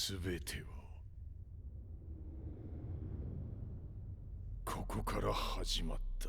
全てはここから始まった。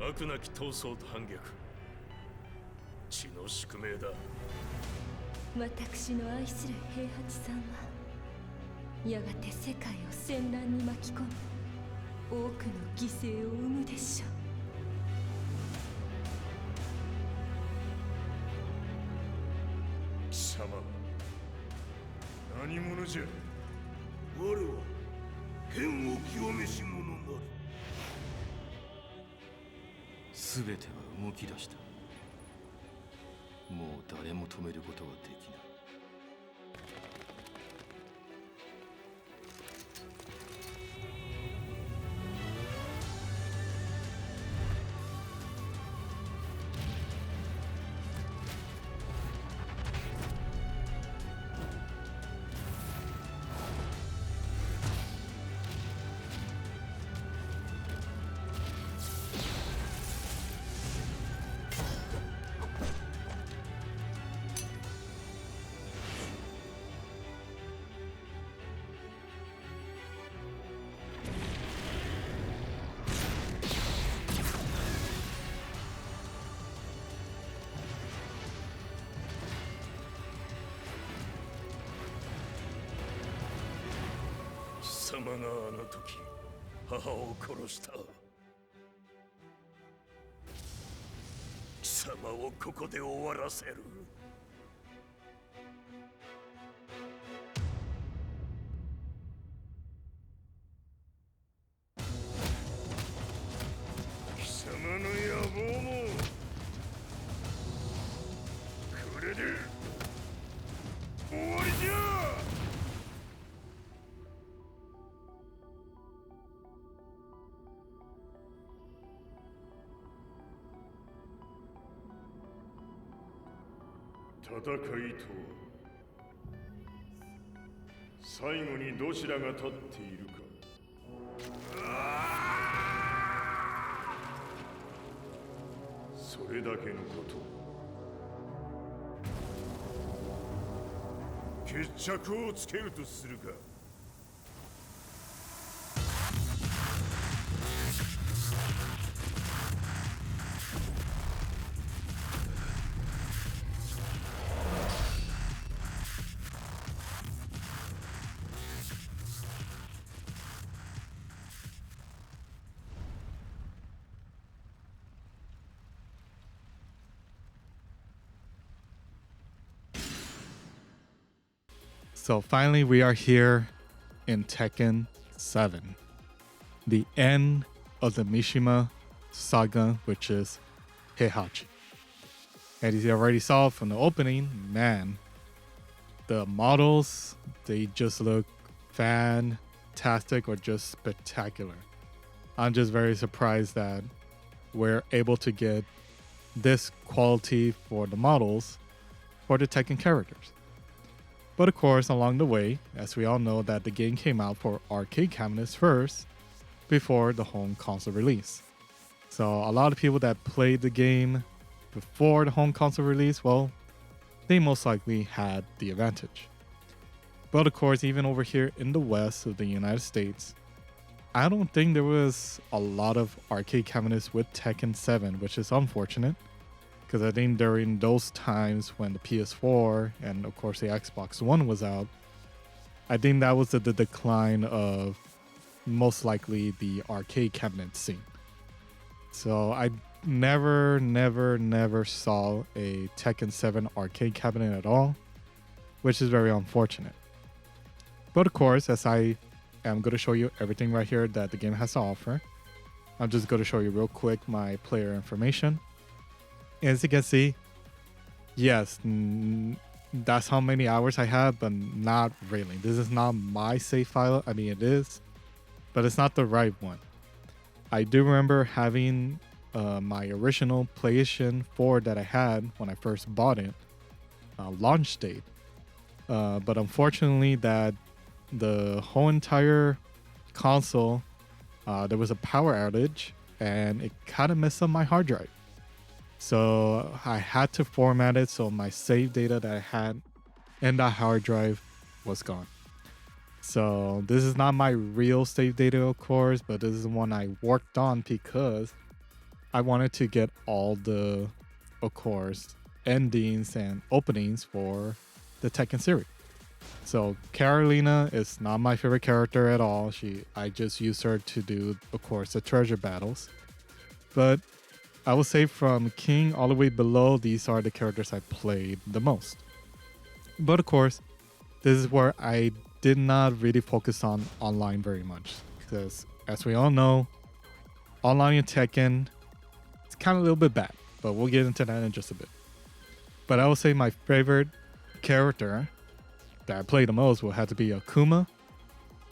悪なき闘争と反逆、血の宿命だ。私の愛する平八さんはやがて世界を戦乱に巻き込み多くの犠牲を生むでしょ貴様何者じゃ。我は剣を極めし者なる。全ては動き出した。もう誰も止めることはできない。貴様があの時母を殺した。貴様をここで終わらせる。貴様の野望もこれで終わりじゃ。戦いとは最後にどちらが立っているか。それだけのこと。決着をつけるとするか。So finally we are here in Tekken 7. The end of the Mishima saga, which is Heihachi. And as you already saw from the opening, man, the models, they just look fantastic or just spectacular. I'm just very surprised that we're able to get this quality for the models for the Tekken characters. But of course, along the way, as we all know that the game came out for arcade cabinets first before the home console release. So a lot of people that played the game before the home console release, well, they most likely had the advantage. But of course, even over here in the west of the United States, I don't think there was a lot of arcade cabinets with Tekken 7, which is unfortunate. Because I think during those times when the PS4 and of course the Xbox One was out, I think that was the decline of most likely the arcade cabinet scene. So I never saw a Tekken 7 arcade cabinet at all, which is very unfortunate. But of course, as I am going to show you everything right here that the game has to offer, I'm just going to show you real quick my player information. As you can see, yes, that's how many hours I had, but not really. This is not my save file. I mean, it is, but it's not the right one. I do remember having my original PlayStation 4 that I had when I first bought it, launch date. But unfortunately, that the whole entire console, there was a power outage and it kind of messed up my hard drive. So I had to format it so my save data that I had in that hard drive was gone. So this is not my real save data, of course, but this is one I worked on because I wanted to get all the, of course, endings and openings for the Tekken series. So Carolina is not my favorite character at all. I just use her to do, of course, the treasure battles. But I would say from King all the way below, these are the characters I played the most. But of course, this is where I did not really focus on online very much. Because as we all know, online in Tekken, it's kind of a little bit bad. But we'll get into that in just a bit. But I would say my favorite character that I played the most will have to be Akuma.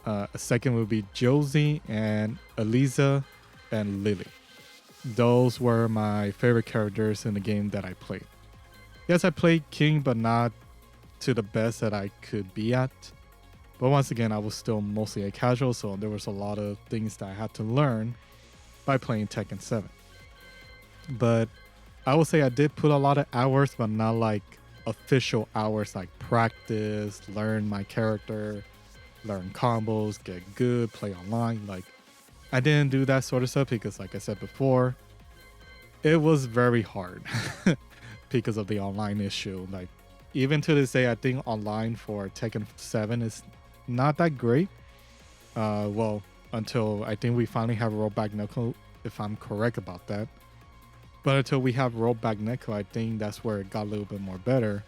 A second would be Josie and Eliza and Lily. Those were my favorite characters in the game that I played. Yes, I played King, but not to the best that I could be at. But once again, I was still mostly a casual, so there was a lot of things that I had to learn by playing Tekken 7. But I would say I did put a lot of hours, but not like official hours, like practice, learn my character, learn combos, get good, play online. Like, I didn't do that sort of stuff because, like I said before, it was very hard because of the online issue. Like, even to this day, I think online for Tekken 7 is not that great. Well, until I think we finally have rollback netcode, if I'm correct about that. But until we have rollback netcode, I think that's where it got a little bit more better.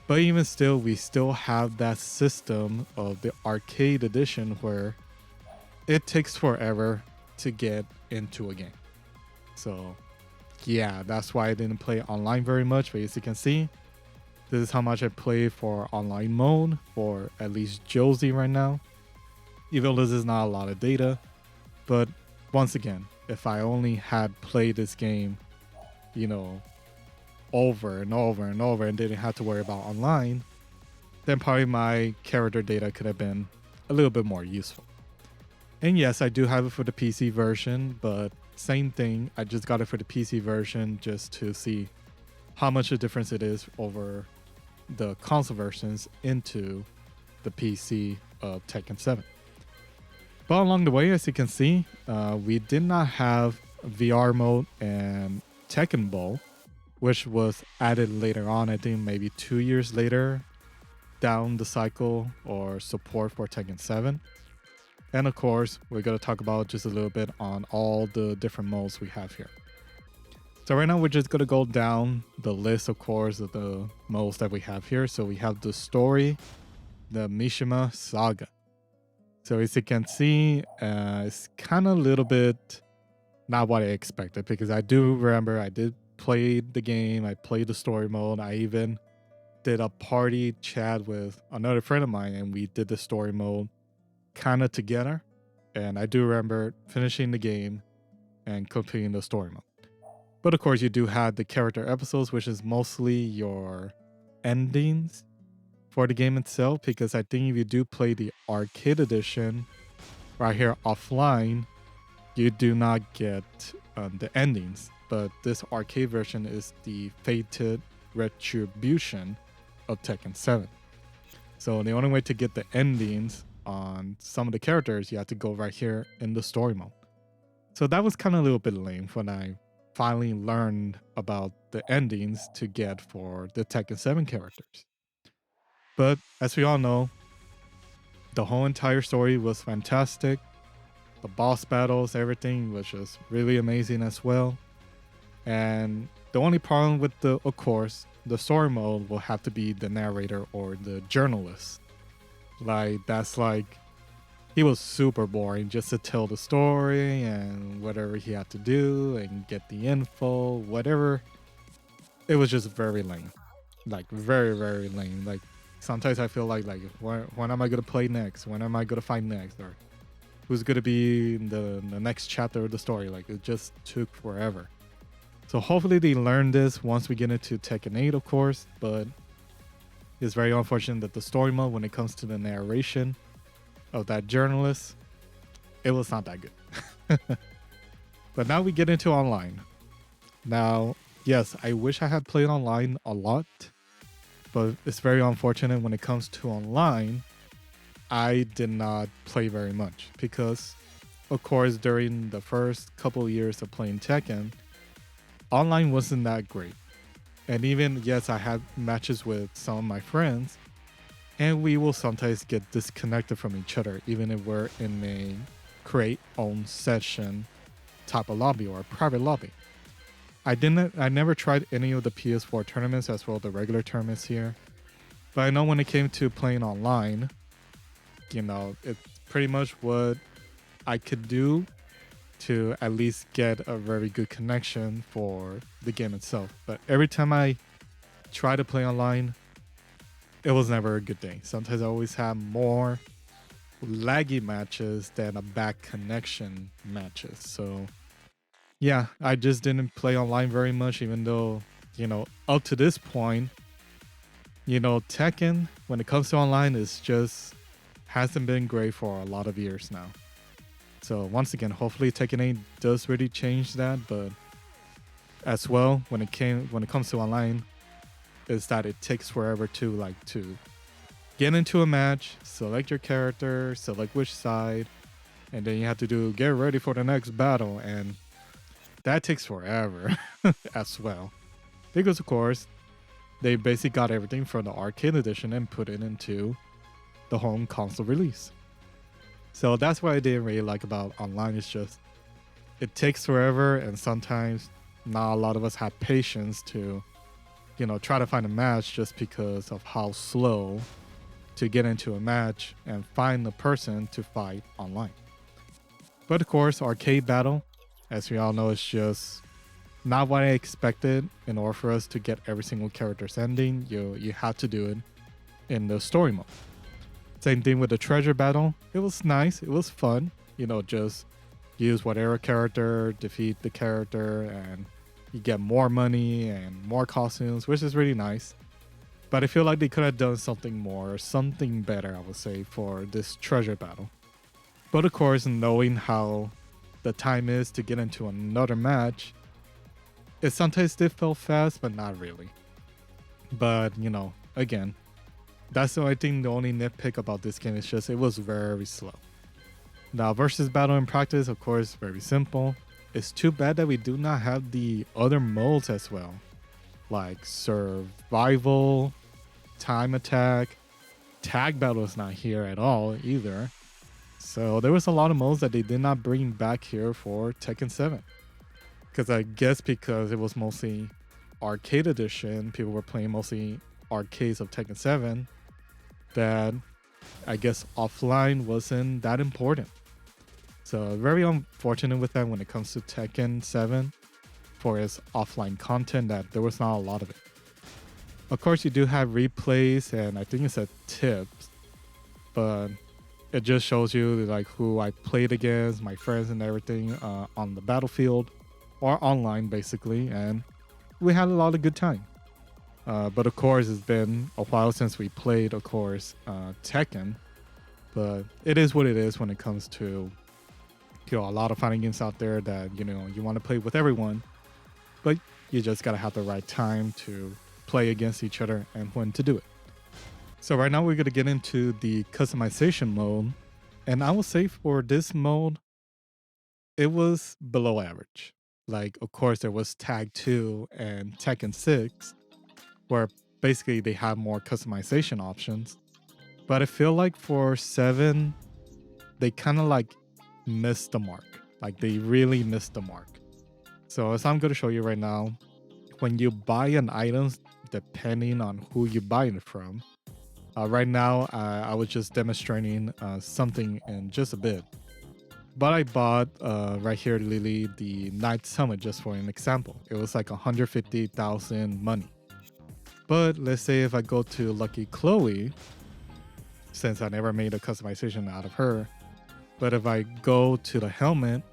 But even still, we still have that system of the arcade edition where it takes forever to get into a game. So yeah, that's why I didn't play online very much. But as you can see, this is how much I play for online mode for at least Josie right now. Even though this is not a lot of data. But once again, if I only had played this game, you know, over and over and over and didn't have to worry about online, then probably my character data could have been a little bit more useful. And yes, I do have it for the PC version, but same thing. I just got it for the PC version just to see how much a difference it is over the console versions into the PC of Tekken 7. But along the way, as you can see, we did not have VR mode and Tekken Bowl, which was added later on, I think maybe 2 years later down the cycle or support for Tekken 7. And of course, we're going to talk about just a little bit on all the different modes we have here. So right now we're just going to go down the list, of course, of the modes that we have here. So we have the story, the Mishima Saga. So as you can see, it's kind of a little bit not what I expected, because I do remember I did play the game, I played the story mode, I even did a party chat with another friend of mine and we did the story mode kind of together. And I do remember finishing the game and completing the story mode. But of course, you do have the character episodes, which is mostly your endings for the game itself, because I think if you do play the arcade edition right here offline, you do not get the endings. But this arcade version is the Fated Retribution of Tekken 7. So the only way to get the endings on some of the characters, you have to go right here in the story mode. So that was kind of a little bit lame when I finally learned about the endings to get for the Tekken 7 characters. But as we all know, the whole entire story was fantastic. The boss battles, everything was just really amazing as well. And the only problem with of course, the story mode will have to be the narrator or the journalist. He was super boring just to tell the story and whatever he had to do and get the info, whatever. It was just very lame. like very, very lame. Like sometimes I feel like when am I gonna play next? When am I gonna find next? Or who's gonna be in the next chapter of the story? Like it just took forever. So hopefully they learn this once we get into Tekken 8, of course, but it's very unfortunate that the story mode, when it comes to the narration of that journalist, it was not that good. But now we get into online. Now, yes, I wish I had played online a lot, but it's very unfortunate when it comes to online, I did not play very much because, of course, during the first couple of years of playing Tekken, online wasn't that great. And even, yes, I had matches with some of my friends, and we will sometimes get disconnected from each other, even if we're in a create own session type of lobby or a private lobby. I never tried any of the PS4 tournaments as well, the regular tournaments here. But I know when it came to playing online, you know, it's pretty much what I could do to at least get a very good connection for the game itself. But every time I try to play online, it was never a good day. Sometimes I always have more laggy matches than a bad connection matches. So yeah, I just didn't play online very much, even though, you know, up to this point, you know, Tekken, when it comes to online, is just hasn't been great for a lot of years now. So once again, hopefully Tekken 8 does really change that, but as well, when it comes to online, is that it takes forever to get into a match, select your character, select which side, and then you have to get ready for the next battle, and that takes forever as well. Because of course, they basically got everything from the arcade edition and put it into the home console release. So that's what I didn't really like about online. It's just, it takes forever, and sometimes not a lot of us have patience to, you know, try to find a match just because of how slow to get into a match and find the person to fight online. But of course, arcade battle, as we all know, is just not what I expected. In order for us to get every single character's ending, you have to do it in the story mode. Same thing with the treasure battle. It was nice. It was fun. You know, just use whatever character, defeat the character, and you get more money and more costumes, which is really nice. But I feel like they could have done something more, something better, I would say, for this treasure battle. But of course, knowing how the time is to get into another match, it sometimes did feel fast, but not really. But, you know, again, that's the only nitpick about this game is just it was very slow. Now, versus battle in practice, of course, very simple. It's too bad that we do not have the other modes as well, like survival, time attack, tag battle is not here at all either. So there was a lot of modes that they did not bring back here for Tekken 7. Because I guess because it was mostly arcade edition, people were playing mostly arcades of Tekken 7, that I guess offline wasn't that important. So very unfortunate with that when it comes to Tekken 7 for its offline content, that there was not a lot of it. Of course, you do have replays, and I think it's a tips, but it just shows you like who I played against, my friends and everything on the battlefield or online basically, and we had a lot of good time. But of course, it's been a while since we played, of course, Tekken. But it is what it is when it comes to, you know, a lot of fighting games out there that, you know, you want to play with everyone, but you just gotta have the right time to play against each other and when to do it. So right now we're gonna get into the customization mode, and I will say for this mode, it was below average. Like, of course, there was Tag 2 and Tekken 6, where basically they have more customization options. But I feel like for 7, they kind of like missed the mark. Like they really missed the mark. So as I'm going to show you right now, when you buy an item, depending on who you buy it from, right now I was just demonstrating something in just a bit. But I bought right here, Lily, the Night Summit just for an example. It was like 150,000 money. But let's say if I go to Lucky Chloe, since I never made a customization out of her, but if I go to the helmet,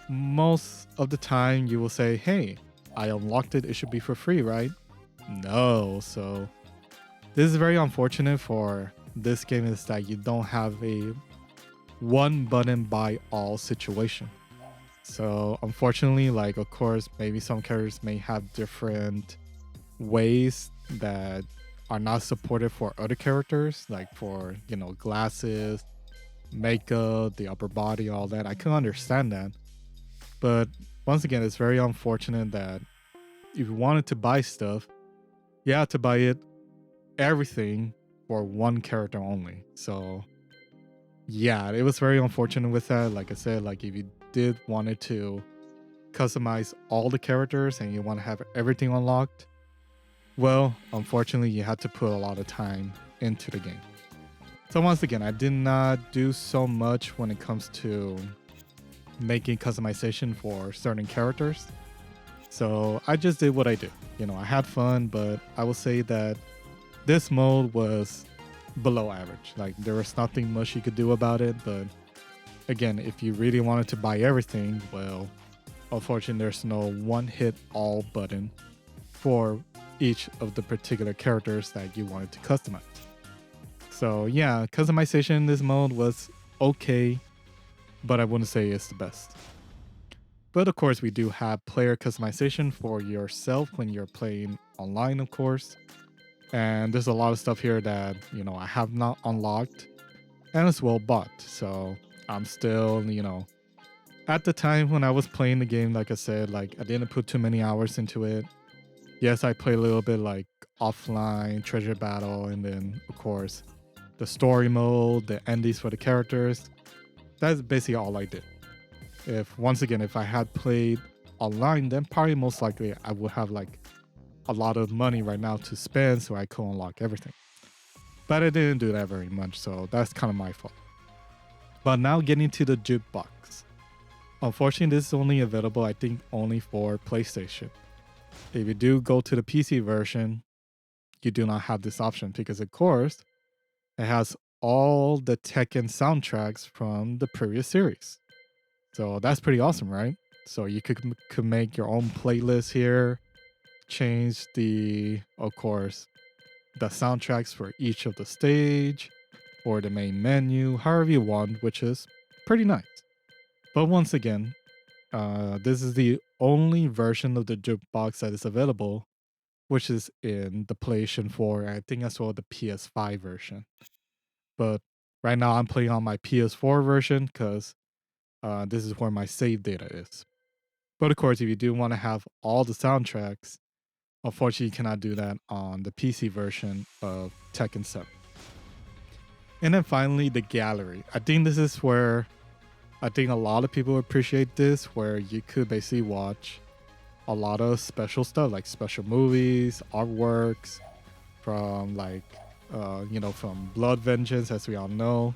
most of the time you will say, hey, I unlocked it, it should be for free, right? No. So this is very unfortunate for this game, is that you don't have a one button buy all situation. So unfortunately, like, of course, maybe some characters may have different ways that are not supported for other characters, like for, you know, glasses, makeup, the upper body, all that. I can understand that. But once again, it's very unfortunate that if you wanted to buy stuff, you have to buy it everything for one character only. So yeah, it was very unfortunate with that. Like I said, like if you did wanted to customize all the characters and you want to have everything unlocked, well, unfortunately, you had to put a lot of time into the game. So once again, I did not do so much when it comes to making customization for certain characters. So I just did what I did. You know, I had fun, but I will say that this mode was below average. Like, there was nothing much you could do about it. But again, if you really wanted to buy everything, well, unfortunately, there's no one hit all button for each of the particular characters that you wanted to customize. So yeah, customization in this mode was okay, but I wouldn't say it's the best. But of course, we do have player customization for yourself when you're playing online, of course. And there's a lot of stuff here that, you know, I have not unlocked and it's well bought. So I'm still, you know, at the time when I was playing the game, like I said, like I didn't put too many hours into it. Yes, I played a little bit like offline, treasure battle, and then of course the story mode, the endings for the characters. That's basically all I did. Once again, if I had played online, then probably most likely I would have like a lot of money right now to spend so I could unlock everything. But I didn't do that very much, so that's kind of my fault. But now getting to the jukebox. Unfortunately, this is only available, I think, only for PlayStation. If you do go to the PC version, you do not have this option because, of course, it has all the Tekken soundtracks from the previous series. So that's pretty awesome, right? So you could make your own playlist here, change of course, the soundtracks for each of the stage or the main menu, however you want, which is pretty nice. But once again, this is the only version of the jukebox that is available, which is in the PlayStation 4, and I think as well the PS5 version. But right now I'm playing on my PS4 version because this is where my save data is. But of course, if you do want to have all the soundtracks, unfortunately you cannot do that on the PC version of Tekken 7. And then finally, the gallery. I think this is where I think a lot of people appreciate this, where you could basically watch a lot of special stuff, like special movies, artworks from like, from Blood Vengeance, as we all know.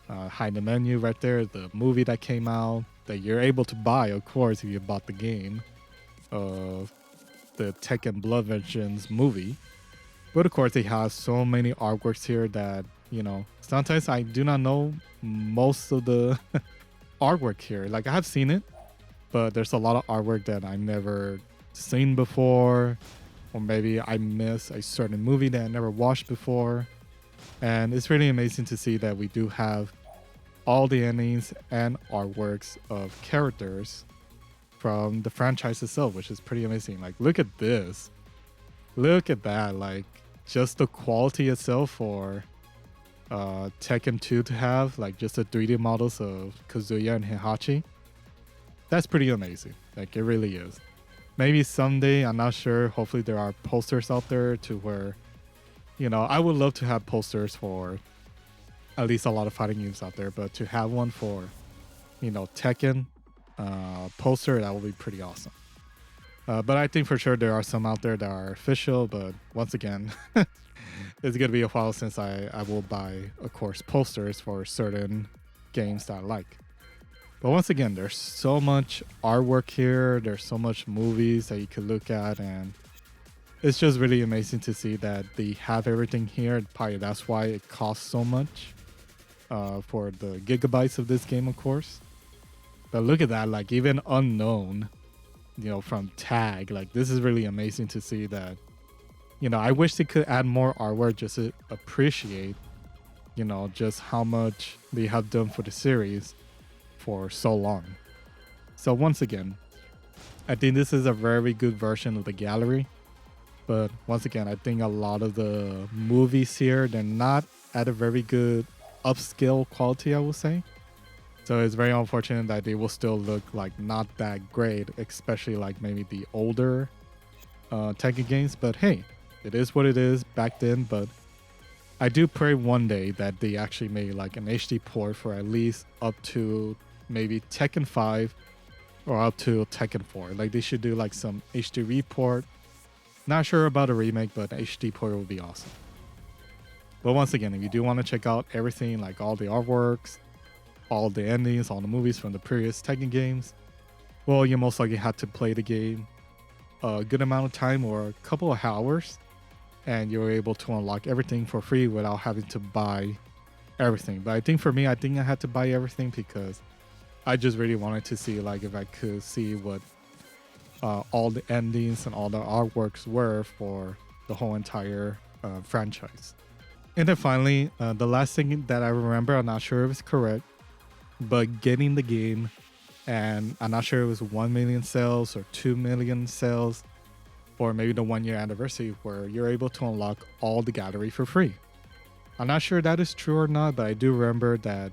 Hide the menu right there, the movie that came out that you're able to buy, of course, if you bought the game of the Tekken Blood Vengeance movie. But of course, they have so many artworks here that, you know, sometimes I do not know most of the artwork here. Like, I have seen it, but there's a lot of artwork that I never seen before, or maybe I miss a certain movie that I never watched before. And it's really amazing to see that we do have all the endings and artworks of characters from the franchise itself, which is pretty amazing. Like, look at this. Look at that. Like, just the quality itself for Tekken 2 to have, like, just the 3D models of Kazuya and Heihachi. That's pretty amazing. Like, it really is. Maybe someday, I'm not sure, hopefully there are posters out there to where, you know, I would love to have posters for at least a lot of fighting games out there, but to have one for, you know, Tekken poster, that would be pretty awesome. But I think for sure there are some out there that are official, but once again, it's going to be a while since I will buy, of course, posters for certain games that I like. But once again, there's so much artwork here. There's so much movies that you could look at. And it's just really amazing to see that they have everything here. Probably that's why it costs so much for the gigabytes of this game, of course. But look at that, like even unknown, you know, from tag, like this is really amazing to see that. You know, I wish they could add more artwork just to appreciate, you know, just how much they have done for the series for so long. So once again, I think this is a very good version of the gallery. But once again, I think a lot of the movies here, they're not at a very good upscale quality, I will say. So it's very unfortunate that they will still look like not that great, especially like maybe the older Tekken games. But hey, it is what it is back then. But I do pray one day that they actually made like an HD port for at least up to maybe Tekken 5 or up to Tekken 4. Like they should do like some HD report. Not sure about a remake, but HD port would be awesome. But once again, if you do want to check out everything, like all the artworks, all the endings, all the movies from the previous Tekken games, well, you most likely have to play the game a good amount of time or a couple of hours, and you're able to unlock everything for free without having to buy everything. But I think for me, I think I had to buy everything because I just really wanted to see like if I could see what all the endings and all the artworks were for the whole entire franchise. And then finally, the last thing that I remember, I'm not sure if it's correct, but getting the game, and I'm not sure it was 1 million sales or 2 million sales, or maybe the 1 year anniversary where you're able to unlock all the gallery for free. I'm not sure that is true or not, but I do remember that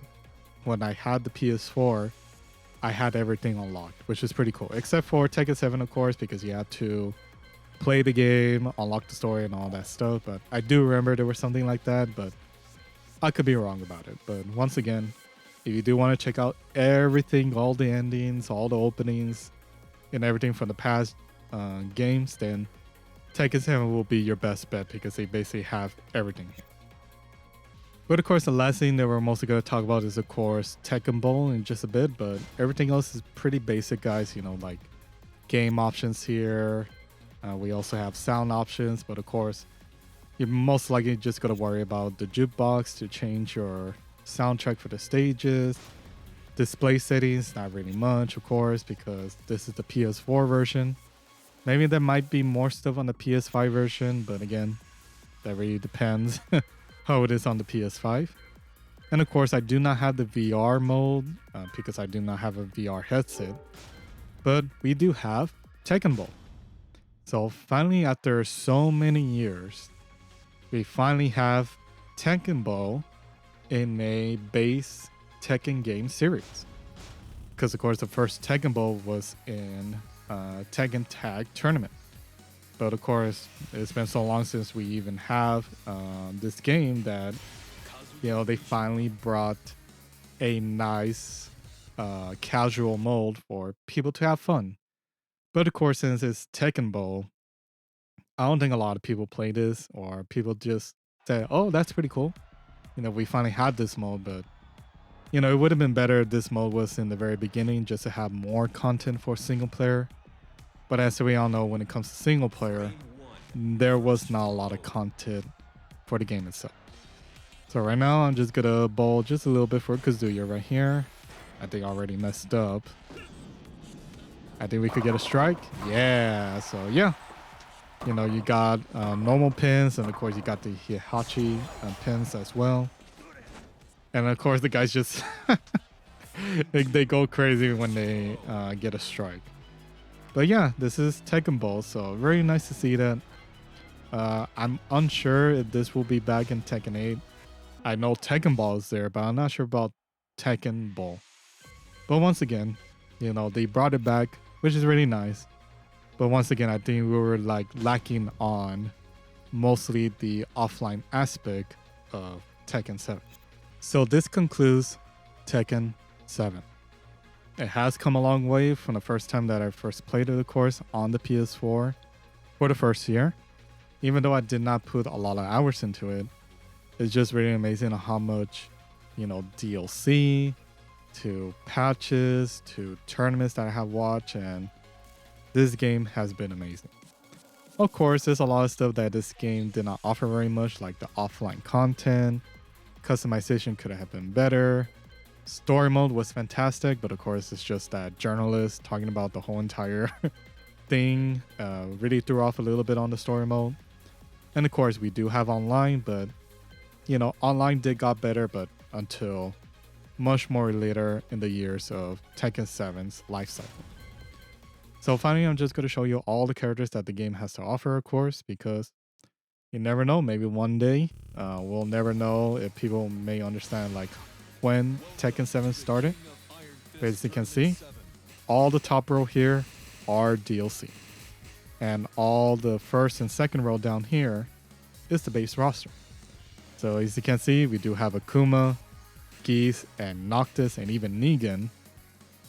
when I had the PS4, I had everything unlocked, which is pretty cool. Except for Tekken 7, of course, because you had to play the game, unlock the story, and all that stuff. But I do remember there was something like that, but I could be wrong about it. But once again, if you do want to check out everything, all the endings, all the openings, and everything from the past games, then Tekken 7 will be your best bet because they basically have everything. But of course, the last thing that we're mostly going to talk about is, of course, Tekken Bowl in just a bit. But everything else is pretty basic, guys. You know, like game options here. We also have sound options. But of course, you're most likely just going to worry about the jukebox to change your soundtrack for the stages. Display settings, not really much, of course, because this is the PS4 version. Maybe there might be more stuff on the PS5 version. But again, that really depends. How it is on the PS5. And of course, I do not have the VR mode because I do not have a VR headset. But we do have Tekken Bowl. So finally, after so many years, we finally have Tekken Bowl in a base Tekken game series. Because of course, the first Tekken Bowl was in Tekken Tag Tournament. But of course, it's been so long since we even have this game that, you know, they finally brought a nice casual mode for people to have fun. But of course, since it's Tekken Bowl, I don't think a lot of people play this, or people just say, oh, that's pretty cool. You know, we finally had this mode, but, you know, it would have been better if this mode was in the very beginning just to have more content for single player. But as we all know, when it comes to single player, there was not a lot of content for the game itself. So right now, I'm just going to bowl just a little bit for Kazuya right here. I think I already messed up. I think we could get a strike. Yeah, so yeah. You know, you got normal pins, and of course, you got the Heihachi pins as well. And of course, the guys just... they go crazy when they get a strike. But yeah, this is Tekken Bowl, so very nice to see that. I'm unsure if this will be back in Tekken 8. I know Tekken Ball is there, but I'm not sure about Tekken Bowl. But once again, you know, they brought it back, which is really nice. But once again, I think we were like lacking on mostly the offline aspect of Tekken 7. So this concludes Tekken 7. It has come a long way from the first time that I first played it, of course, on the PS4 for the first year. Even though I did not put a lot of hours into it, it's just really amazing how much, you know, DLC to patches to tournaments that I have watched, and this game has been amazing. Of course, there's a lot of stuff that this game did not offer very much, like the offline content. Customization could have been better. Story mode was fantastic, but of course, it's just that journalist talking about the whole entire thing really threw off a little bit on the story mode. And of course, we do have online, but you know, online did got better, but until much more later in the years of Tekken 7's life cycle. So finally, I'm just going to show you all the characters that the game has to offer, of course, because you never know. Maybe one day we'll never know if people may understand like when Tekken 7 started. But as you can see, all the top row here are DLC. And all the first and second row down here is the base roster. So as you can see, we do have Akuma, Geese, and Noctis, and even Negan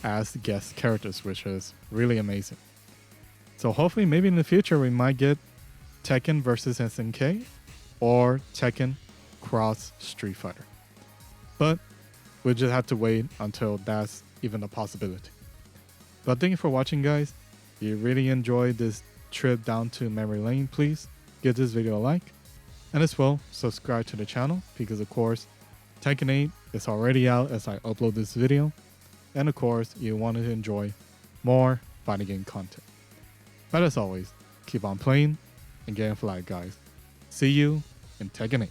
as guest characters, which is really amazing. So hopefully maybe in the future we might get Tekken versus SNK or Tekken cross Street Fighter. But we'll just have to wait until that's even a possibility. But thank you for watching, guys. If you really enjoyed this trip down to memory lane, please give this video a like. And as well, subscribe to the channel because of course Tekken 8 is already out as I upload this video. And of course, you wanted to enjoy more fighting game content. But as always, keep on playing and getting fly, guys. See you in Tekken 8.